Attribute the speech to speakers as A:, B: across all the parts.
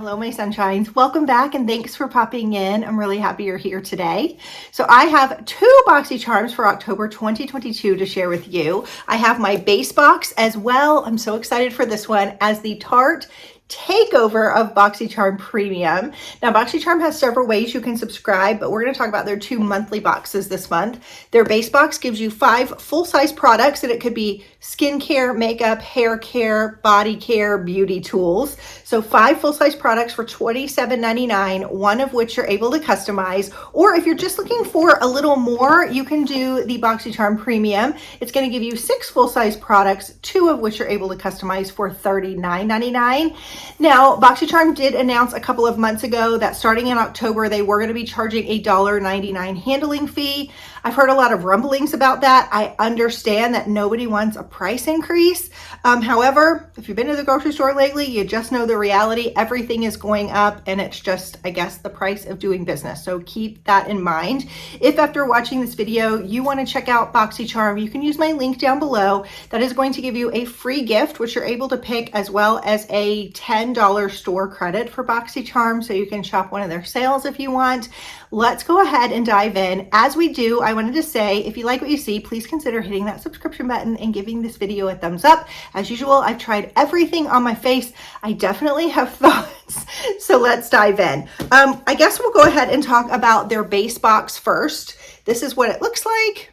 A: Hello, my sunshines. Welcome back and thanks for popping in. I'm really happy you're here today. So I have two Boxycharms for October 2022 to share with you. I have my base box as well. I'm so excited for this one as the Tarte Takeover of Boxycharm Premium. Now, Boxycharm has several ways you can subscribe, but we're going to talk about their two monthly boxes this month. Their base box gives you 5 full-size products, and it could be skincare, makeup, hair care, body care, beauty tools. So 5 full-size products for $27.99, one of which you're able to customize. Or if you're just looking for a little more, you can do the Boxycharm Premium. It's going to give you 6 full-size products, 2 of which you're able to customize for $39.99. Now, Boxycharm did announce a couple of months ago that starting in October, they were going to be charging a $1.99 handling fee. I've heard a lot of rumblings about that. I understand that nobody wants a price increase. However, if you've been to the grocery store lately, you just know the reality. Everything is going up and it's just, I guess, the price of doing business. So keep that in mind. If after watching this video, you want to check out Boxycharm, you can use my link down below. That is going to give you a free gift, which you're able to pick, as well as a $10 store credit for Boxycharm. So you can shop one of their sales if you want. Let's go ahead and dive in. As we do, I wanted to say, if you like what you see, please consider hitting that subscription button and giving this video a thumbs up. As usual, I've tried everything on my face. I definitely have thoughts. So let's dive in. I guess we'll go ahead and talk about their base box first. This is what it looks like.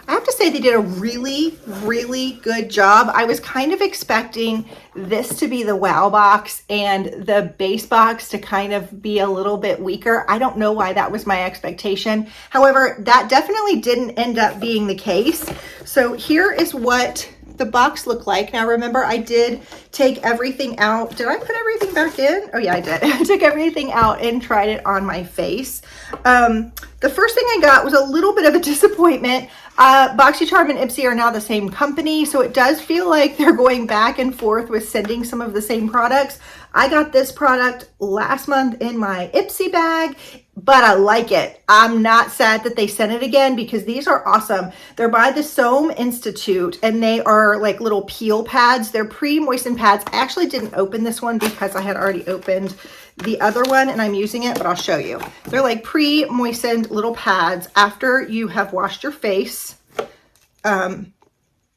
A: I have to say they did a really, really good job. I was kind of expecting this to be the wow box and the base box to kind of be a little bit weaker. I don't know why that was my expectation. However, that definitely didn't end up being the case. So here is what the box looked like. Now remember, I did take everything out. Did I put everything back in? Oh yeah, I did. I took everything out and tried it on my face. The first thing I got was a little bit of a disappointment. Boxycharm and Ipsy are now the same company, so it does feel like they're going back and forth with sending some of the same products. I got this product last month in my Ipsy bag, but I like it. I'm not sad that they sent it again because these are awesome. They're by the Soam Institute and they are like little peel pads. They're pre-moistened pads. I actually didn't open this one because I had already opened the other one and I'm using it, but I'll show you. They're like pre-moistened little pads. After you have washed your face,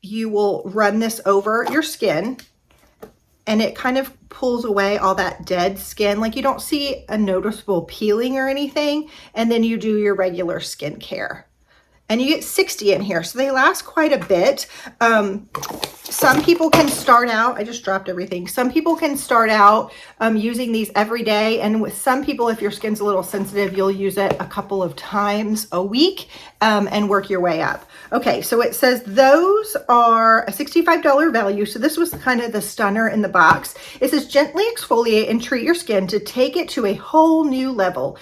A: you will run this over your skin and it kind of pulls away all that dead skin. Like you don't see a noticeable peeling or anything. And then you do your regular skincare. And you get 60 in here, so they last quite a bit. Some people can start out, I just dropped everything. Some people can start out using these every day. And with some people, if your skin's a little sensitive, you'll use it a couple of times a week and work your way up. Okay, so it says those are a $65 value. So this was kind of the stunner in the box. It says gently exfoliate and treat your skin to take it to a whole new level.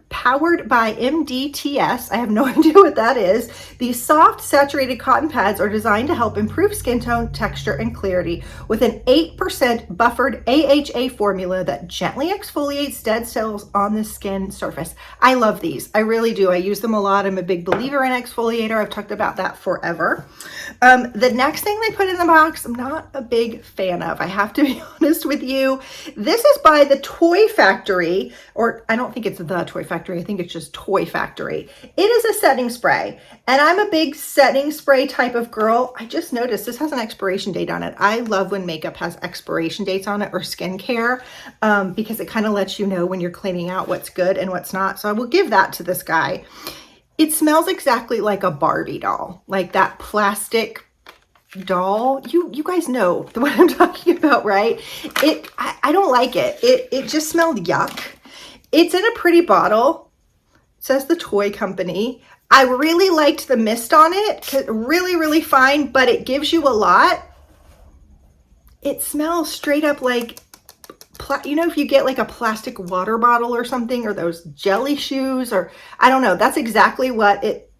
A: Powered by MDTS. I have no idea what that is. These soft, saturated cotton pads are designed to help improve skin tone, texture, and clarity with an 8% buffered AHA formula that gently exfoliates dead cells on the skin surface. I love these. I really do. I use them a lot. I'm a big believer in exfoliator. I've talked about that forever. The next thing they put in the box, I'm not a big fan of. I have to be honest with you. This is by the Toy Factory, or I don't think it's the Toy Factory. I think it's just Toy Factory. It is a setting spray, and I'm a big setting spray type of girl. I just noticed this has an expiration date on it. I love when makeup has expiration dates on it or skincare because it kind of lets you know when you're cleaning out what's good and what's not. So I will give that to this guy. It smells exactly like a Barbie doll, like that plastic doll. You guys know what I'm talking about, right? I don't like it. It just smelled yuck. It's in a pretty bottle. It says the Toy Company. I really liked the mist on it. Really, really fine, but it gives you a lot. It smells straight up like, you know, if you get like a plastic water bottle or something, or those jelly shoes, or I don't know. That's exactly what it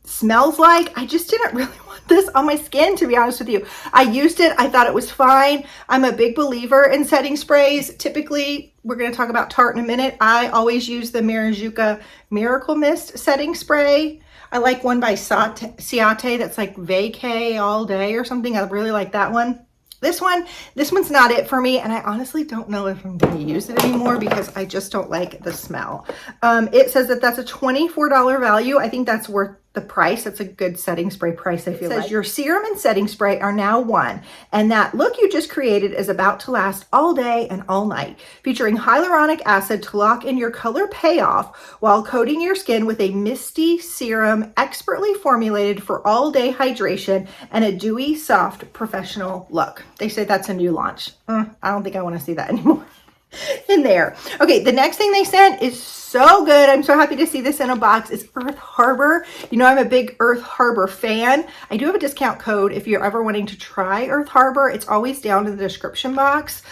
A: smells like. I just didn't really want this on my skin, to be honest with you. I used it. I thought it was fine. I'm a big believer in setting sprays. Typically, we're going to talk about Tarte in a minute. I always use the Maracuja Miracle Mist setting spray. I like one by Ciate that's like vacay all day or something. I really like that one. This one's not it for me, and I honestly don't know if I'm going to use it anymore because I just don't like the smell. It says that that's a $24 value. I think that's worth the price. That's a good setting spray price, I feel like. It says your serum and setting spray are now one, and that look you just created is about to last all day and all night, featuring hyaluronic acid to lock in your color payoff while coating your skin with a misty serum expertly formulated for all-day hydration and a dewy, soft, professional look. They say that's a new launch. I don't think I want to see that anymore in there. Okay, the next thing they sent is so good. I'm so happy to see this in a box. It's Earth Harbor. You know, I'm a big Earth Harbor fan. I do have a discount code if you're ever wanting to try Earth Harbor. It's always down in the description box.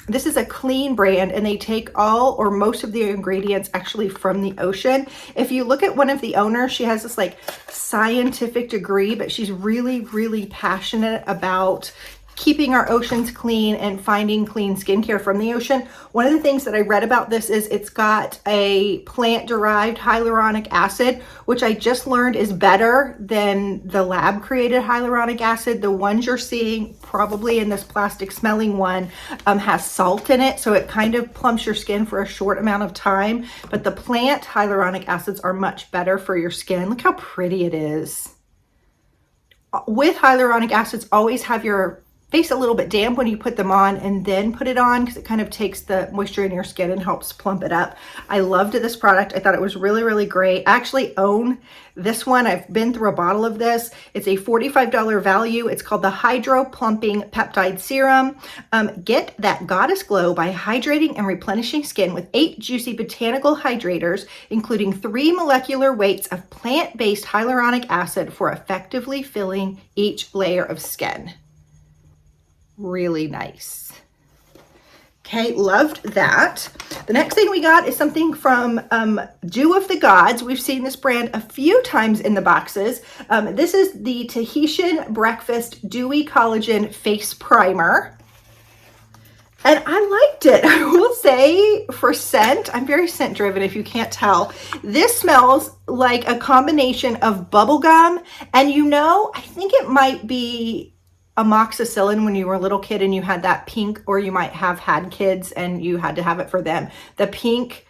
A: This is a clean brand, and they take all or most of the ingredients actually from the ocean. If you look at one of the owners, she has this like scientific degree, but she's really, really passionate about keeping our oceans clean and finding clean skincare from the ocean. One of the things that I read about this is it's got a plant-derived hyaluronic acid, which I just learned is better than the lab-created hyaluronic acid. The ones you're seeing probably in this plastic smelling one has salt in it, so it kind of plumps your skin for a short amount of time. But the plant hyaluronic acids are much better for your skin. Look how pretty it is. With hyaluronic acids, always have your face a little bit damp when you put them on and then put it on, because it kind of takes the moisture in your skin and helps plump it up. I loved this product. I thought it was really, really great. I actually own this one. I've been through a bottle of this. It's a $45 value. It's called the Hydro Plumping Peptide Serum. Get that goddess glow by hydrating and replenishing skin with 8 juicy botanical hydrators, including 3 molecular weights of plant-based hyaluronic acid for effectively filling each layer of skin. Really nice. Okay, loved that. The next thing we got is something from Dew of the Gods. We've seen this brand a few times in the boxes. This is the Tahitian Breakfast Dewy Collagen Face Primer. And I liked it. I will say, for scent, I'm very scent driven if you can't tell. This smells like a combination of bubblegum and, you know, I think it might be amoxicillin when you were a little kid and you had that pink, or you might have had kids and you had to have it for them. The pink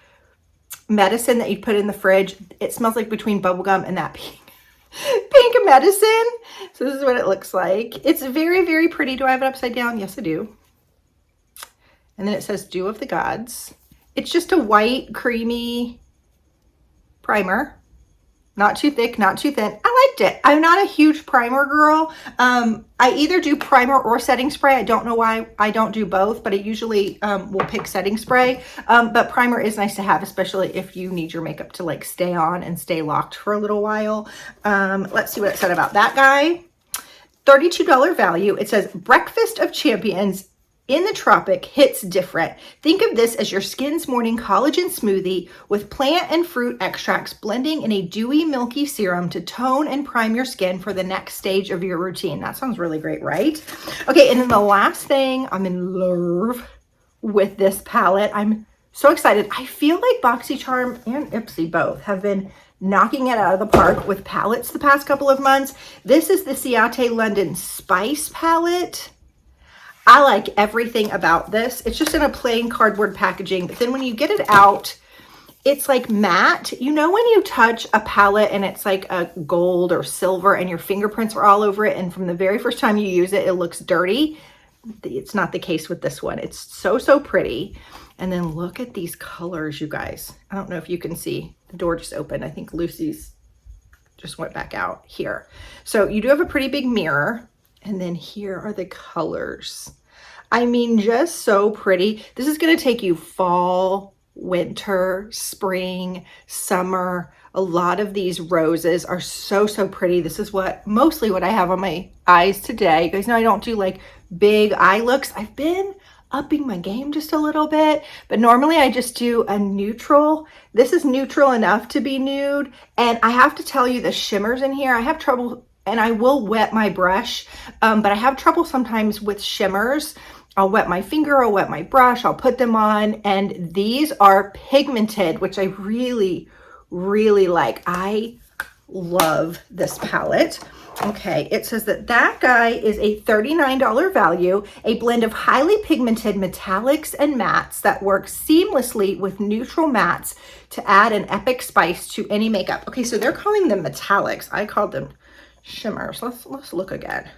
A: medicine that you put in the fridge, it smells like between bubblegum and that pink medicine. So this is what it looks like. It's very, very pretty. Do I have it upside down? Yes, I do. And then it says Dew of the Gods. It's just a white, creamy primer. Not too thick, not too thin. I liked it. I'm not a huge primer girl. I either do primer or setting spray. I don't know why I don't do both, but I usually will pick setting spray. But primer is nice to have, especially if you need your makeup to like stay on and stay locked for a little while. Let's see what it said about that guy. $32 value. It says Breakfast of Champions in the tropic hits different. Think of this as your skin's morning collagen smoothie with plant and fruit extracts blending in a dewy, milky serum to tone and prime your skin for the next stage of your routine. That sounds really great, right? Okay, and then the last thing, I'm in love with this palette. I'm so excited. I feel like Boxycharm and Ipsy both have been knocking it out of the park with palettes the past couple of months. This is the Ciate London Spice palette. I like everything about this. It's just in a plain cardboard packaging, but then when you get it out, it's like matte. You know when you touch a palette and it's like a gold or silver and your fingerprints are all over it, and from the very first time you use it, it looks dirty? It's not the case with this one. It's so, so pretty. And then look at these colors, you guys. I don't know if you can see. The door just opened. I think Lucy's just went back out here. So you do have a pretty big mirror. And then here are the colors. I mean, just so pretty. This is going to take you fall, winter, spring, summer. A lot of these roses are so, so pretty. This is mostly what I have on my eyes today. You guys know I don't do like big eye looks. I've been upping my game just a little bit, but normally I just do a neutral. This is neutral enough to be nude. And I have to tell you, the shimmers in here, I have trouble. And I will wet my brush, but I have trouble sometimes with shimmers. I'll wet my finger, I'll wet my brush, I'll put them on, and these are pigmented, which I really, really like. I love this palette. Okay, it says that guy is a $39 value, a blend of highly pigmented metallics and mattes that work seamlessly with neutral mattes to add an epic spice to any makeup. Okay, so they're calling them metallics. I called them shimmers. Let's look again.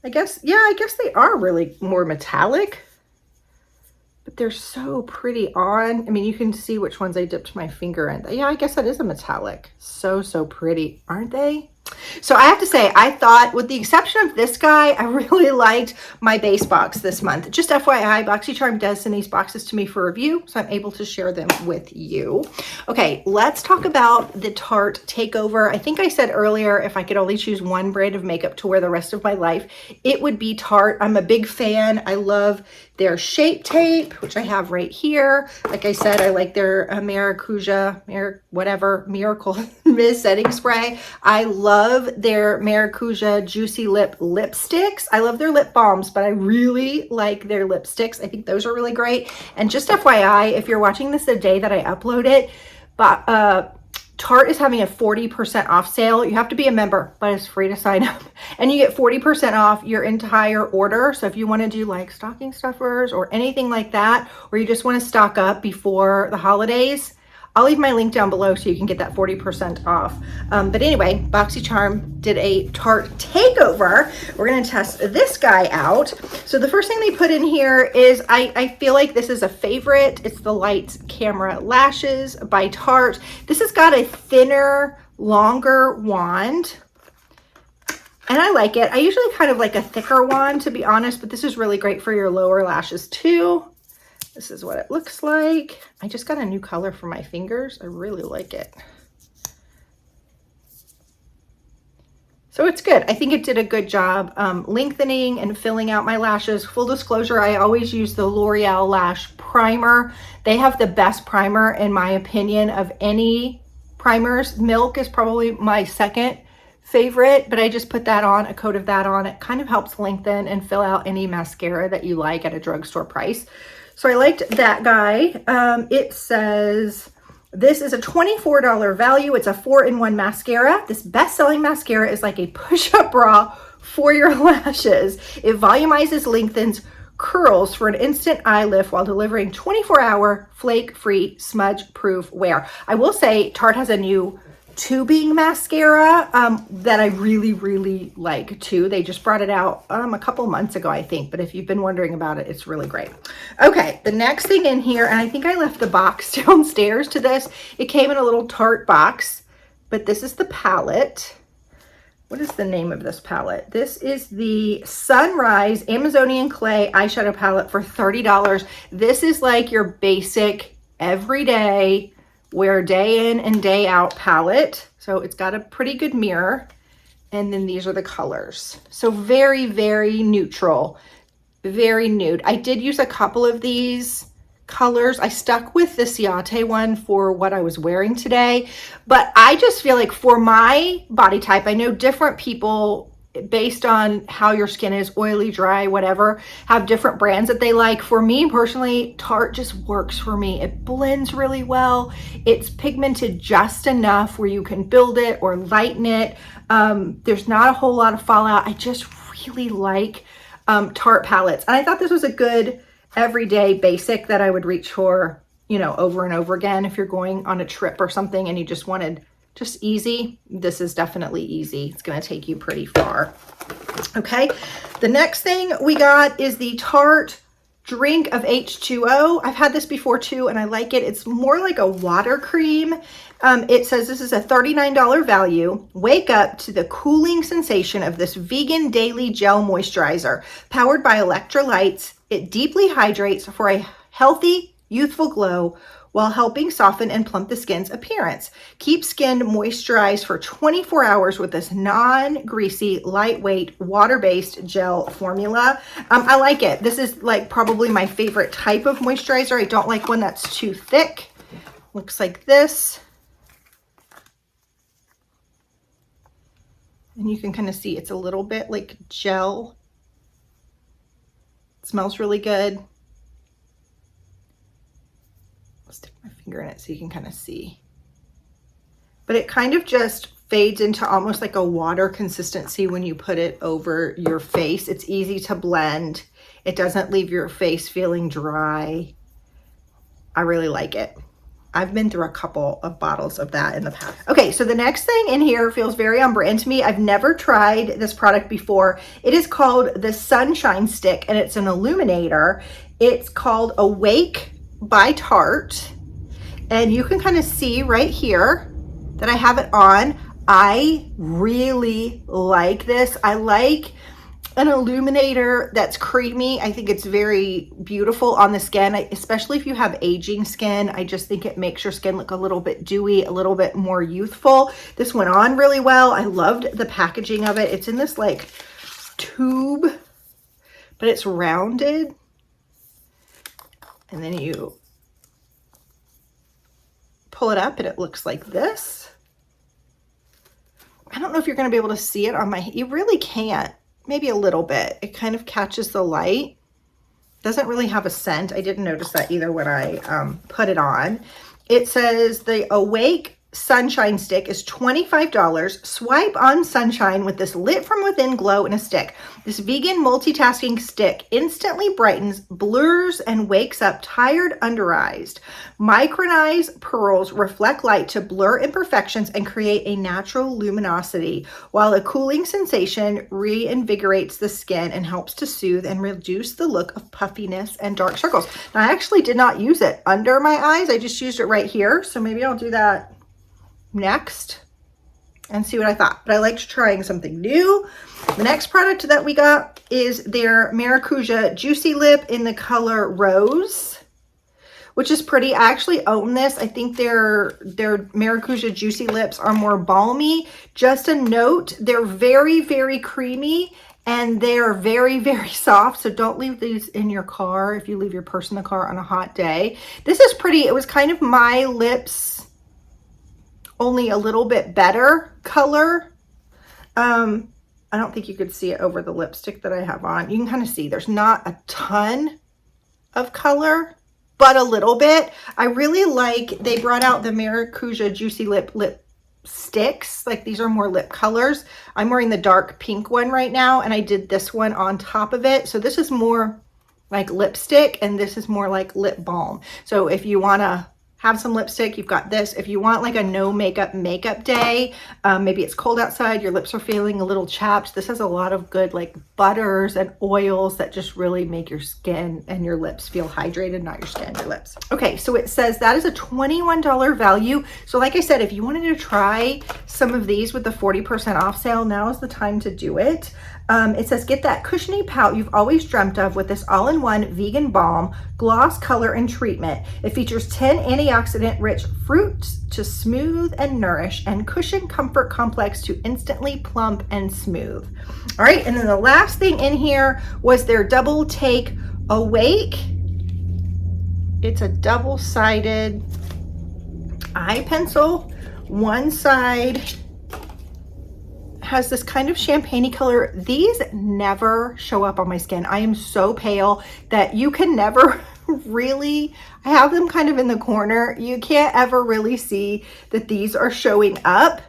A: I guess they are really more metallic, but they're so pretty on. I mean, you can see which ones I dipped my finger in. Yeah, I guess that is a metallic. So pretty, aren't they? So I have to say, I thought, with the exception of this guy, I really liked my base box this month. Just FYI, Boxycharm does send these boxes to me for review, so I'm able to share them with you. Okay, let's talk about the Tarte Takeover. I think I said earlier, if I could only choose one brand of makeup to wear the rest of my life, it would be Tarte. I'm a big fan. I love their Shape Tape, which I have right here. Like I said, I like their Maracuja, Miracle Mist Setting Spray. I love their Maracuja Juicy Lip lipsticks. I love their lip balms, but I really like their lipsticks. I think those are really great. And just FYI, if you're watching this the day that I upload it, but Tarte is having a 40% off sale. You have to be a member, but it's free to sign up. And you get 40% off your entire order. So if you want to do like stocking stuffers or anything like that, or you just want to stock up before the holidays, I'll leave my link down below so you can get that 40% off. But anyway, Boxycharm did a Tarte Takeover. We're going to test this guy out. So the first thing they put in here is, I feel like this is a favorite. It's the Light Camera Lashes by Tarte. This has got a thinner, longer wand. And I like it. I usually kind of like a thicker wand, to be honest, but this is really great for your lower lashes too. This is what it looks like. I just got a new color for my fingers. I really like it. So it's good. I think it did a good job lengthening and filling out my lashes. Full disclosure, I always use the L'Oreal Lash Primer. They have the best primer, in my opinion, of any primers. Milk is probably my second favorite, but I just put that on, a coat of that on. It kind of helps lengthen and fill out any mascara that you like at a drugstore price. So I liked that guy. It says this is a $24 value. It's a 4-in-1 mascara. This best-selling mascara is like a push-up bra for your lashes. It volumizes, lengthens, curls for an instant eye lift while delivering 24-hour flake-free, smudge-proof wear. I will say Tarte has a new tubing mascara that I really like too. They just brought it out a couple months ago, I think, but if you've been wondering about it, it's really great. Okay, the next thing in here, and I think I left the box downstairs to this. It came in a little Tarte box, but this is the palette. What is the name of this palette? This is the Sunrise Amazonian Clay eyeshadow palette for $30. This is like your basic everyday wear day in and day out palette. So it's got a pretty good mirror. And then these are the colors. So very neutral, very nude. I did use a couple of these colors. I stuck with the Ciate one for what I was wearing today, but I just feel like for my body type, I know different people, based on how your skin is, oily, dry, whatever, have different brands that they like. For me personally, Tarte just works for me. It blends really well. It's pigmented just enough where you can build it or lighten it. There's not a whole lot of fallout. I just really like Tarte palettes. And I thought this was a good everyday basic that I would reach for, you know, over and over again. If you're going on a trip or something and you just wanted just easy, this is definitely easy. It's going to take you pretty far. Okay, the next thing we got is the Tarte Drink of H2o. I've had this before too, and I like it. It's more like a water cream. It says this is a $39 value. Wake up to the cooling sensation of this vegan daily gel moisturizer. Powered by electrolytes, it deeply hydrates for a healthy, youthful glow while helping soften and plump the skin's appearance. Keep skin moisturized for 24 hours with this non-greasy, lightweight, water-based gel formula. I like it. This is like probably my favorite type of moisturizer. I don't like one that's too thick. Looks like this. And you can kind of see it's a little bit like gel. It smells really good. Stick my finger in it so you can kind of see. but it kind of just fades into almost like a water consistency when you put it over your face. It's easy to blend. It doesn't leave your face feeling dry. I really like it. I've been through a couple of bottles of that in the past. Okay, so the next thing in here feels very on brand to me. I've never tried this product before. It is called the Sunshine Stick, and it's an illuminator. It's called Awake by Tarte, and you can kind of see right here that I have it on. I really like this. I like an illuminator that's creamy. I think it's very beautiful on the skin, especially if you have aging skin. I just think it makes your skin look a little bit dewy, a little bit more youthful. This went on really well. I loved the packaging of it. It's in this like tube, but it's rounded. And then you pull it up and it looks like this. I don't know if you're going to be able to see it on my, you really can't. Maybe a little bit. It kind of catches the light. Doesn't really have a scent. I didn't notice that either when I put it on. It says the Awake Sunshine Stick is $25. Swipe on sunshine with this lit from within glow in a stick. This vegan multitasking stick instantly brightens, blurs, and wakes up tired under eyes. Micronized pearls reflect light to blur imperfections and create a natural luminosity, while a cooling sensation reinvigorates the skin and helps to soothe and reduce the look of puffiness and dark circles. Now, I actually did not use it under my eyes. I just used it right here. So maybe I'll do that next and see what I thought. But I liked trying something new. The next product that we got is their Maracuja Juicy Lip in the color Rose, which is pretty. I actually own this. I think their Maracuja Juicy Lips are more balmy. Just a note, they're very, very creamy and they're very, very soft. So don't leave these in your car if you leave your purse in the car on a hot day. This is pretty. It was kind of my lips, only a little bit better color. I don't think you could see it over the lipstick that I have on. You can kind of see there's not a ton of color, but a little bit. I really like, they brought out the Maracuja Juicy Lip sticks. Like these are more lip colors. I'm wearing the dark pink one right now, and I did this one on top of it. So this is more like lipstick and this is more like lip balm. So if you want to have some lipstick, you've got this. If you want like a no makeup day, maybe it's cold outside, your lips are feeling a little chapped, this has a lot of good like butters and oils that just really make your skin and your lips feel hydrated, not your skin, your lips. Okay, so it says that is a $21 value. So like I said, if you wanted to try some of these with the 40% off sale, now is the time to do it. It says, get that cushiony pout you've always dreamt of with this all-in-one vegan balm, gloss, color, and treatment. It features 10 antioxidant-rich fruits to smooth and nourish, and cushion comfort complex to instantly plump and smooth. All right, and then the last thing in here was their Double Take Awake. It's a double-sided eye pencil. One side has this kind of champagne-y color. These never show up on my skin. I am so pale that you can never really, I have them kind of in the corner. You can't ever really see that these are showing up.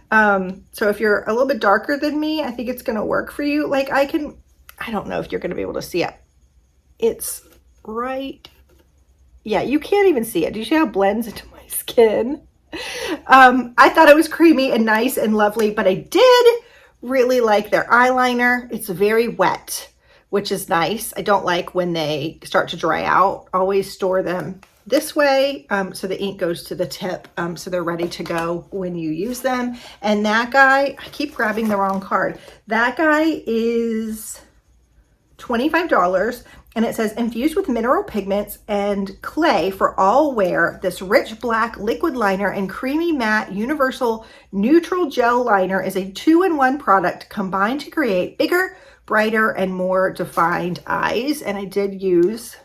A: So if you're a little bit darker than me, I think it's gonna work for you. Like I don't know if you're gonna be able to see it. It's right, yeah, you can't even see it. Do you see how it blends into my skin? I thought it was creamy and nice and lovely, but I did really like their eyeliner. It's very wet, which is nice. I don't like when they start to dry out. Always store them this way so the ink goes to the tip, so they're ready to go when you use them. And that guy, I keep grabbing the wrong card. That guy is $25. And it says, infused with mineral pigments and clay for all wear, this rich black liquid liner and creamy matte universal neutral gel liner is a 2-in-1 product combined to create bigger, brighter, and more defined eyes. And I did use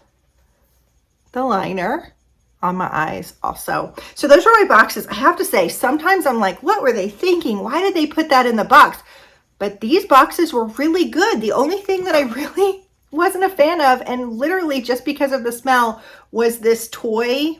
A: the liner on my eyes also. So those are my boxes. I have to say, sometimes I'm like, what were they thinking? Why did they put that in the box? But these boxes were really good. The only thing that I really wasn't a fan of, and literally just because of the smell, was this toy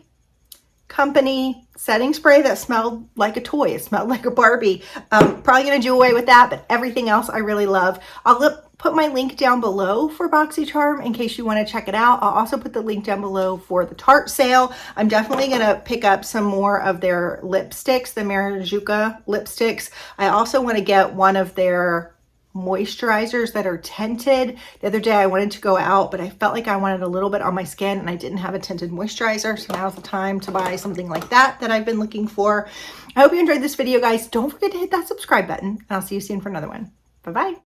A: company setting spray that smelled like a toy. It smelled like a Barbie. Probably going to do away with that, but everything else I really love. I'll put my link down below for Boxycharm in case you want to check it out. I'll also put the link down below for the Tarte sale. I'm definitely going to pick up some more of their lipsticks, the Maracuja lipsticks. I also want to get one of their moisturizers that are tinted. The other day I wanted to go out, but I felt like I wanted a little bit on my skin and I didn't have a tinted moisturizer. So now's the time to buy something like that I've been looking for. I hope you enjoyed this video, guys. Don't forget to hit that subscribe button and I'll see you soon for another one. Bye-bye.